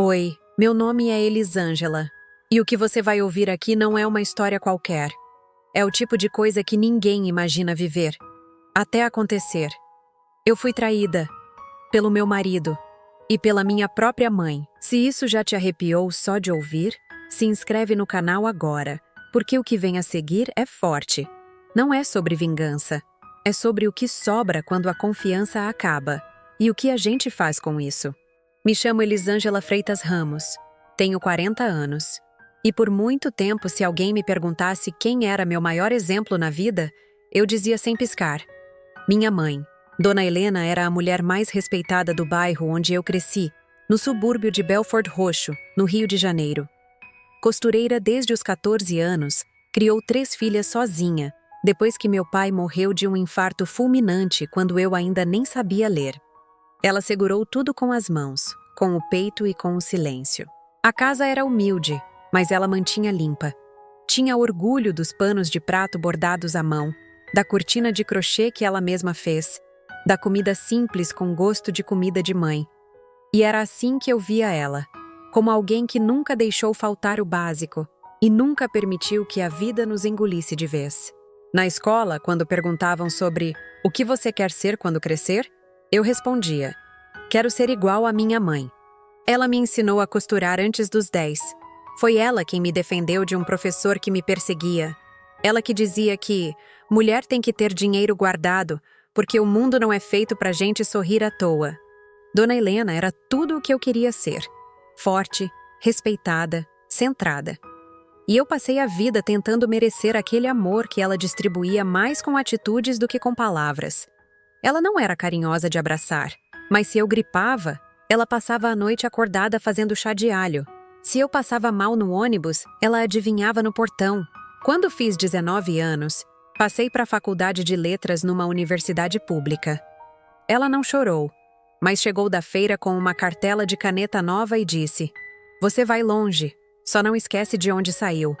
Oi, meu nome é Elisângela. E o que você vai ouvir aqui não é uma história qualquer. É o tipo de coisa que ninguém imagina viver. Até acontecer. Eu fui traída. Pelo meu marido. E pela minha própria mãe. Se isso já te arrepiou só de ouvir, se inscreve no canal agora, porque o que vem a seguir é forte. Não é sobre vingança. É sobre o que sobra quando a confiança acaba. E o que a gente faz com isso. Me chamo Elisângela Freitas Ramos. Tenho 40 anos. E por muito tempo, se alguém me perguntasse quem era meu maior exemplo na vida, eu dizia sem piscar. Minha mãe. Dona Helena era a mulher mais respeitada do bairro onde eu cresci, no subúrbio de Belford Roxo, no Rio de Janeiro. Costureira desde os 14 anos, criou 3 filhas sozinha, depois que meu pai morreu de um infarto fulminante quando eu ainda nem sabia ler. Ela segurou tudo com as mãos, com o peito e com o silêncio. A casa era humilde, mas ela mantinha limpa. Tinha orgulho dos panos de prato bordados à mão, da cortina de crochê que ela mesma fez, da comida simples com gosto de comida de mãe. E era assim que eu via ela, como alguém que nunca deixou faltar o básico e nunca permitiu que a vida nos engolisse de vez. Na escola, quando perguntavam sobre o que você quer ser quando crescer, eu respondia: quero ser igual à minha mãe. Ela me ensinou a costurar antes dos 10. Foi ela quem me defendeu de um professor que me perseguia. Ela que dizia que mulher tem que ter dinheiro guardado, porque o mundo não é feito pra gente sorrir à toa. Dona Helena era tudo o que eu queria ser. Forte, respeitada, centrada. E eu passei a vida tentando merecer aquele amor que ela distribuía mais com atitudes do que com palavras. Ela não era carinhosa de abraçar, mas se eu gripava, ela passava a noite acordada fazendo chá de alho. Se eu passava mal no ônibus, ela adivinhava no portão. Quando fiz 19 anos, passei para a faculdade de letras numa universidade pública. Ela não chorou, mas chegou da feira com uma cartela de caneta nova e disse: você vai longe, só não esquece de onde saiu.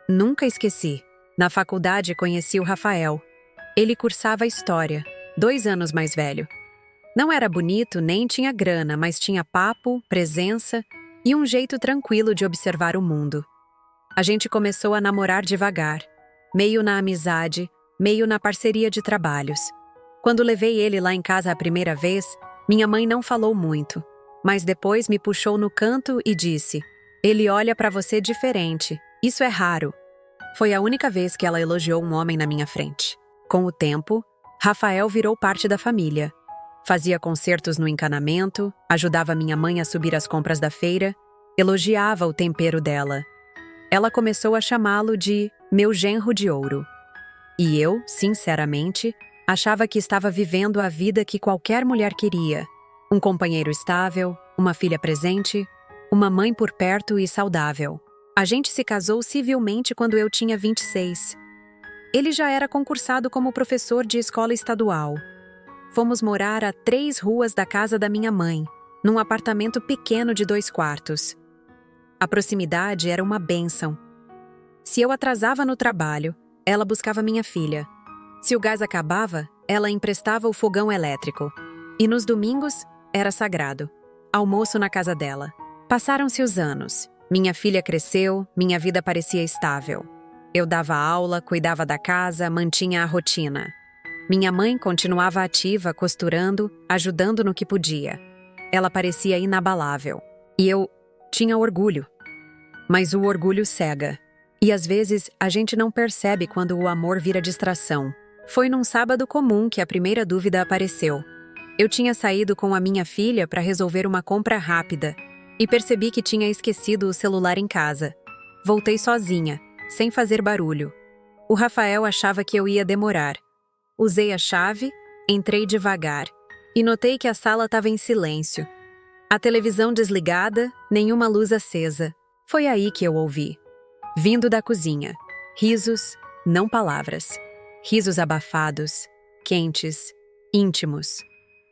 Nunca esqueci. Na faculdade conheci o Rafael. Ele cursava História, 2 anos mais velho. Não era bonito nem tinha grana, mas tinha papo, presença e um jeito tranquilo de observar o mundo. A gente começou a namorar devagar, meio na amizade, meio na parceria de trabalhos. Quando levei ele lá em casa a primeira vez, minha mãe não falou muito, mas depois me puxou no canto e disse: ele olha pra você diferente, isso é raro. Foi a única vez que ela elogiou um homem na minha frente. Com o tempo, Rafael virou parte da família. Fazia concertos no encanamento, ajudava minha mãe a subir as compras da feira, elogiava o tempero dela. Ela começou a chamá-lo de meu genro de ouro. E eu, sinceramente, achava que estava vivendo a vida que qualquer mulher queria. Um companheiro estável, uma filha presente, uma mãe por perto e saudável. A gente se casou civilmente quando eu tinha 26. Ele já era concursado como professor de escola estadual. Fomos morar a 3 ruas da casa da minha mãe, num apartamento pequeno de 2 quartos. A proximidade era uma bênção. Se eu atrasava no trabalho, ela buscava minha filha. Se o gás acabava, ela emprestava o fogão elétrico. E nos domingos, era sagrado. Almoço na casa dela. Passaram-se os anos. Minha filha cresceu, minha vida parecia estável. Eu dava aula, cuidava da casa, mantinha a rotina. Minha mãe continuava ativa, costurando, ajudando no que podia. Ela parecia inabalável. E eu tinha orgulho. Mas o orgulho cega. E às vezes a gente não percebe quando o amor vira distração. Foi num sábado comum que a primeira dúvida apareceu. Eu tinha saído com a minha filha para resolver uma compra rápida e percebi que tinha esquecido o celular em casa. Voltei sozinha, sem fazer barulho. O Rafael achava que eu ia demorar. Usei a chave, entrei devagar e notei que a sala estava em silêncio. A televisão desligada, nenhuma luz acesa. Foi aí que eu ouvi. Vindo da cozinha. Risos, não palavras. Risos abafados, quentes, íntimos.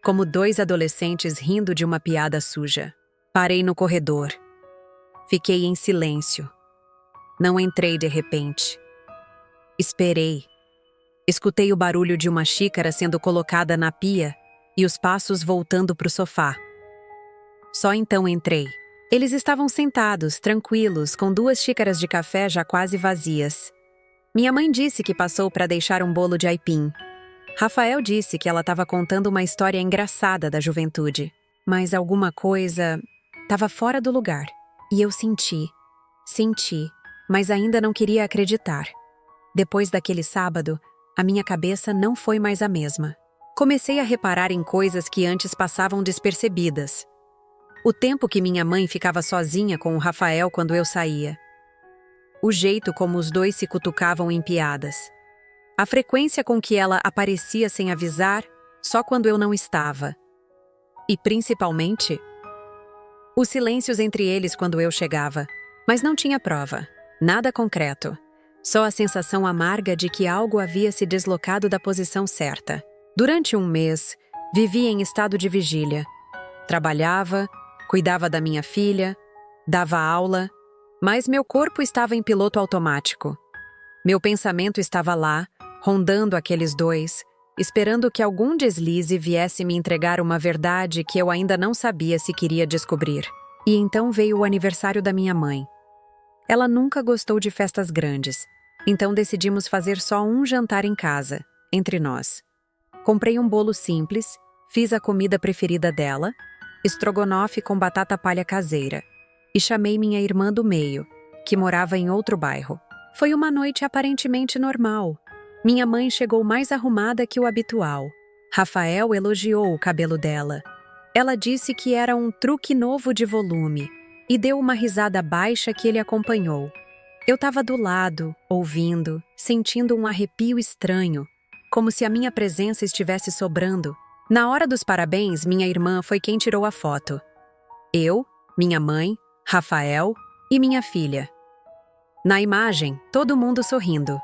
Como 2 adolescentes rindo de uma piada suja. Parei no corredor. Fiquei em silêncio. Não entrei de repente. Esperei. Escutei o barulho de uma xícara sendo colocada na pia e os passos voltando para o sofá. Só então entrei. Eles estavam sentados, tranquilos, com 2 xícaras de café já quase vazias. Minha mãe disse que passou para deixar um bolo de aipim. Rafael disse que ela estava contando uma história engraçada da juventude. Mas alguma coisa estava fora do lugar. E eu senti, mas ainda não queria acreditar. Depois daquele sábado, a minha cabeça não foi mais a mesma. Comecei a reparar em coisas que antes passavam despercebidas. O tempo que minha mãe ficava sozinha com o Rafael quando eu saía. O jeito como os dois se cutucavam em piadas. A frequência com que ela aparecia sem avisar, só quando eu não estava. E, principalmente, os silêncios entre eles quando eu chegava. Mas não tinha prova, nada concreto. Só a sensação amarga de que algo havia se deslocado da posição certa. Durante um mês, vivi em estado de vigília. Trabalhava, cuidava da minha filha, dava aula, mas meu corpo estava em piloto automático. Meu pensamento estava lá, rondando aqueles dois, esperando que algum deslize viesse me entregar uma verdade que eu ainda não sabia se queria descobrir. E então veio o aniversário da minha mãe. Ela nunca gostou de festas grandes, então decidimos fazer só um jantar em casa, entre nós. Comprei um bolo simples, fiz a comida preferida dela, estrogonofe com batata palha caseira, e chamei minha irmã do meio, que morava em outro bairro. Foi uma noite aparentemente normal. Minha mãe chegou mais arrumada que o habitual. Rafael elogiou o cabelo dela. Ela disse que era um truque novo de volume e deu uma risada baixa que ele acompanhou. Eu estava do lado, ouvindo, sentindo um arrepio estranho, como se a minha presença estivesse sobrando. Na hora dos parabéns, minha irmã foi quem tirou a foto. Eu, minha mãe, Rafael e minha filha. Na imagem, todo mundo sorrindo.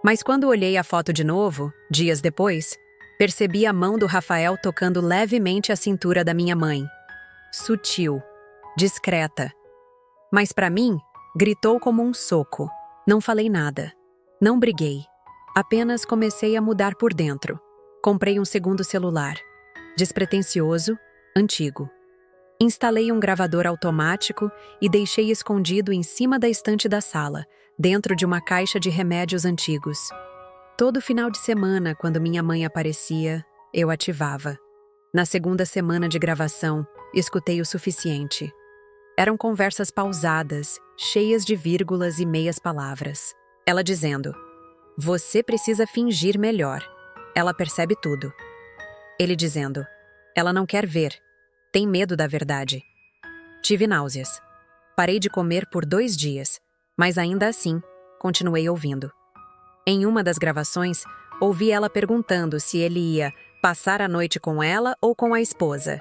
Mas quando olhei a foto de novo, dias depois, percebi a mão do Rafael tocando levemente a cintura da minha mãe. Sutil, discreta. Mas para mim, gritou como um soco. Não falei nada. Não briguei. Apenas comecei a mudar por dentro. Comprei um segundo celular. Despretensioso, antigo. Instalei um gravador automático e deixei escondido em cima da estante da sala, dentro de uma caixa de remédios antigos. Todo final de semana, quando minha mãe aparecia, eu ativava. Na segunda semana de gravação, escutei o suficiente. Eram conversas pausadas, cheias de vírgulas e meias palavras. Ela dizendo: "Você precisa fingir melhor. Ela percebe tudo." Ele dizendo: "Ela não quer ver. Tem medo da verdade." Tive náuseas. Parei de comer por 2 dias, mas ainda assim, continuei ouvindo. Em uma das gravações, ouvi ela perguntando se ele ia passar a noite com ela ou com a esposa.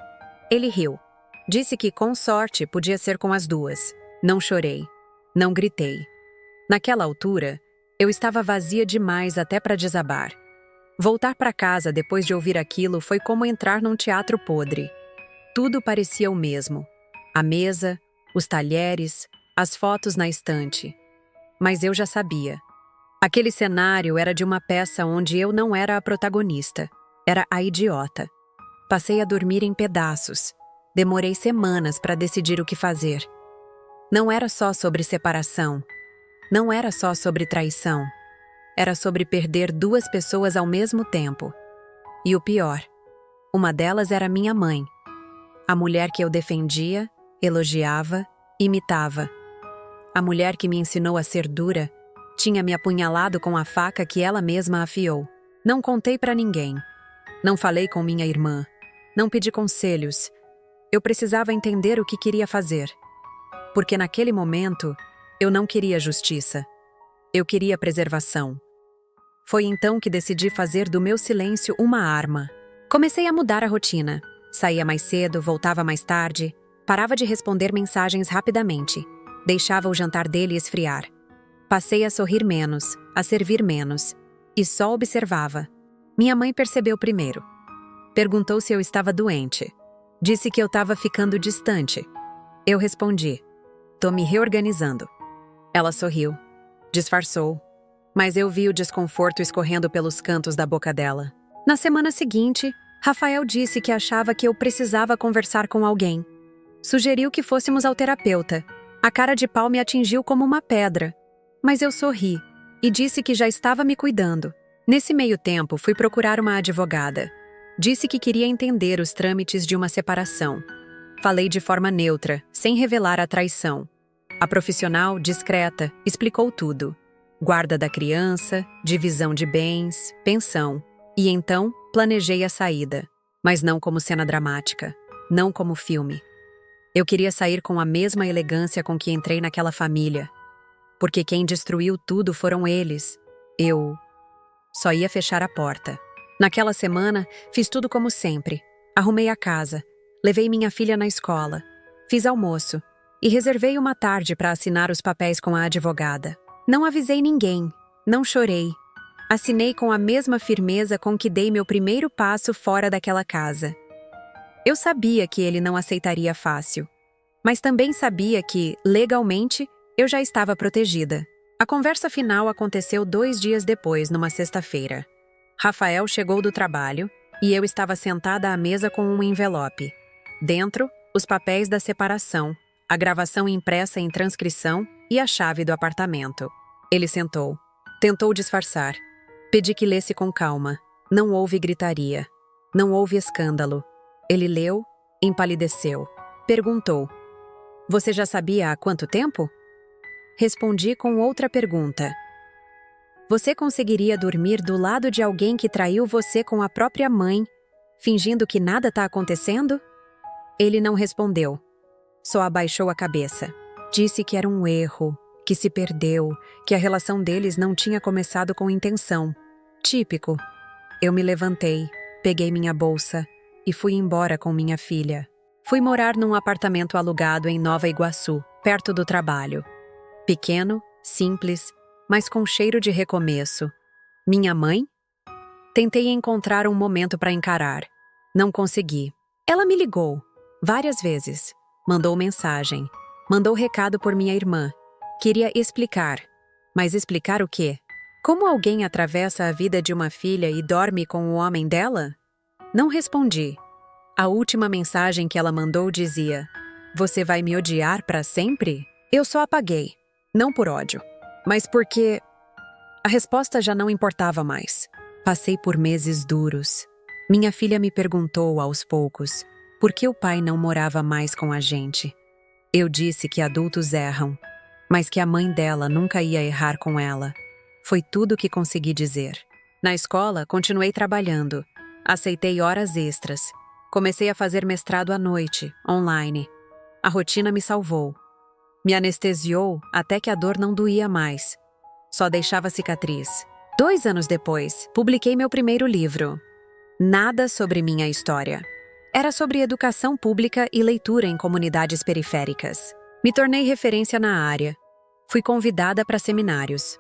Ele riu. Disse que, com sorte, podia ser com as duas. Não chorei. Não gritei. Naquela altura, eu estava vazia demais até para desabar. Voltar para casa depois de ouvir aquilo foi como entrar num teatro podre. Tudo parecia o mesmo. A mesa, os talheres, as fotos na estante. Mas eu já sabia. Aquele cenário era de uma peça onde eu não era a protagonista. Era a idiota. Passei a dormir em pedaços. Demorei semanas para decidir o que fazer. Não era só sobre separação. Não era só sobre traição. Era sobre perder 2 pessoas ao mesmo tempo. E o pior, uma delas era minha mãe. A mulher que eu defendia, elogiava, imitava. A mulher que me ensinou a ser dura tinha me apunhalado com a faca que ela mesma afiou. Não contei para ninguém. Não falei com minha irmã. Não pedi conselhos. Eu precisava entender o que queria fazer. Porque naquele momento, eu não queria justiça. Eu queria preservação. Foi então que decidi fazer do meu silêncio uma arma. Comecei a mudar a rotina. Saía mais cedo, voltava mais tarde, parava de responder mensagens rapidamente, deixava o jantar dele esfriar. Passei a sorrir menos, a servir menos, e só observava. Minha mãe percebeu primeiro. Perguntou se eu estava doente. Disse que eu estava ficando distante. Eu respondi: "Tô me reorganizando." Ela sorriu, disfarçou, mas eu vi o desconforto escorrendo pelos cantos da boca dela. Na semana seguinte, Rafael disse que achava que eu precisava conversar com alguém. Sugeriu que fôssemos ao terapeuta. A cara de pau me atingiu como uma pedra. Mas eu sorri e disse que já estava me cuidando. Nesse meio tempo, fui procurar uma advogada. Disse que queria entender os trâmites de uma separação. Falei de forma neutra, sem revelar a traição. A profissional, discreta, explicou tudo. Guarda da criança, divisão de bens, pensão. E então, planejei a saída. Mas não como cena dramática. Não como filme. Eu queria sair com a mesma elegância com que entrei naquela família. Porque quem destruiu tudo foram eles. Eu só ia fechar a porta. Naquela semana, fiz tudo como sempre. Arrumei a casa, levei minha filha na escola, fiz almoço e reservei uma tarde para assinar os papéis com a advogada. Não avisei ninguém, não chorei. Assinei com a mesma firmeza com que dei meu primeiro passo fora daquela casa. Eu sabia que ele não aceitaria fácil, mas também sabia que, legalmente, eu já estava protegida. A conversa final aconteceu 2 dias depois, numa sexta-feira. Rafael chegou do trabalho e eu estava sentada à mesa com um envelope. Dentro, os papéis da separação, a gravação impressa em transcrição e a chave do apartamento. Ele sentou. Tentou disfarçar. Pedi que lesse com calma. Não houve gritaria. Não houve escândalo. Ele leu, empalideceu. Perguntou: "Você já sabia há quanto tempo?" Respondi com outra pergunta. "Você conseguiria dormir do lado de alguém que traiu você com a própria mãe, fingindo que nada está acontecendo?" Ele não respondeu. Só abaixou a cabeça. Disse que era um erro, que se perdeu, que a relação deles não tinha começado com intenção. Típico. Eu me levantei, peguei minha bolsa e fui embora com minha filha. Fui morar num apartamento alugado em Nova Iguaçu, perto do trabalho. Pequeno, simples, mas com cheiro de recomeço. Minha mãe? Tentei encontrar um momento para encarar. Não consegui. Ela me ligou, várias vezes. Mandou mensagem. Mandou recado por minha irmã. Queria explicar. Mas explicar o quê? Como alguém atravessa a vida de uma filha e dorme com o homem dela? Não respondi. A última mensagem que ela mandou dizia: "Você vai me odiar para sempre?" Eu só apaguei. Não por ódio, mas porque a resposta já não importava mais. Passei por meses duros. Minha filha me perguntou aos poucos por que o pai não morava mais com a gente. Eu disse que adultos erram, mas que a mãe dela nunca ia errar com ela. Foi tudo o que consegui dizer. Na escola, continuei trabalhando. Aceitei horas extras. Comecei a fazer mestrado à noite, online. A rotina me salvou. Me anestesiou até que a dor não doía mais. Só deixava cicatriz. 2 anos depois, publiquei meu primeiro livro. Nada sobre minha história. Era sobre educação pública e leitura em comunidades periféricas. Me tornei referência na área. Fui convidada para seminários.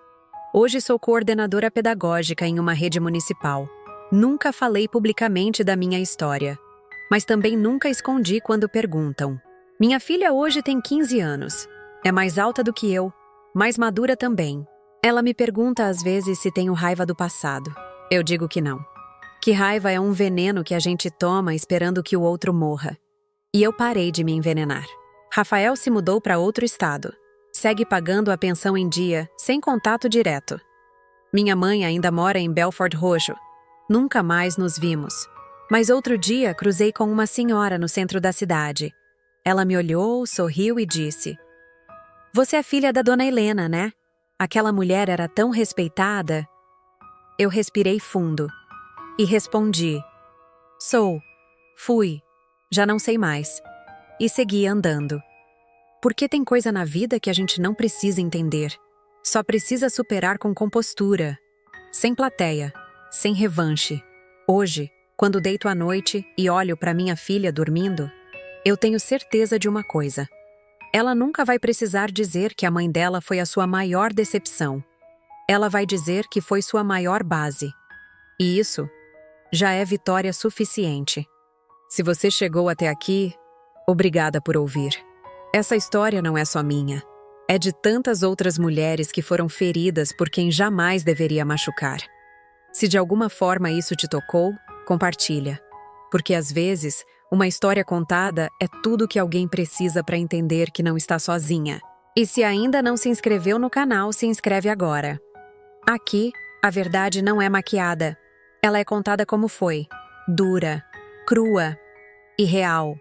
Hoje sou coordenadora pedagógica em uma rede municipal. Nunca falei publicamente da minha história, mas também nunca escondi quando perguntam. Minha filha hoje tem 15 anos. É mais alta do que eu, mais madura também. Ela me pergunta às vezes se tenho raiva do passado. Eu digo que não. Que raiva é um veneno que a gente toma esperando que o outro morra. E eu parei de me envenenar. Rafael se mudou para outro estado. Segue pagando a pensão em dia, sem contato direto. Minha mãe ainda mora em Belford Roxo. Nunca mais nos vimos. Mas outro dia cruzei com uma senhora no centro da cidade. Ela me olhou, sorriu e disse: "Você é filha da dona Helena, né? Aquela mulher era tão respeitada." Eu respirei fundo e respondi: "Sou. Fui. Já não sei mais." E segui andando. Porque tem coisa na vida que a gente não precisa entender. Só precisa superar com compostura. Sem plateia. Sem revanche. Hoje, quando deito à noite e olho para minha filha dormindo, eu tenho certeza de uma coisa. Ela nunca vai precisar dizer que a mãe dela foi a sua maior decepção. Ela vai dizer que foi sua maior base. E isso já é vitória suficiente. Se você chegou até aqui, obrigada por ouvir. Essa história não é só minha. É de tantas outras mulheres que foram feridas por quem jamais deveria machucar. Se de alguma forma isso te tocou, compartilha. Porque às vezes, Uma história contada é tudo que alguém precisa para entender que não está sozinha. E se ainda não se inscreveu no canal, se inscreve agora. Aqui, a verdade não é maquiada. Ela é contada como foi, dura, crua e real.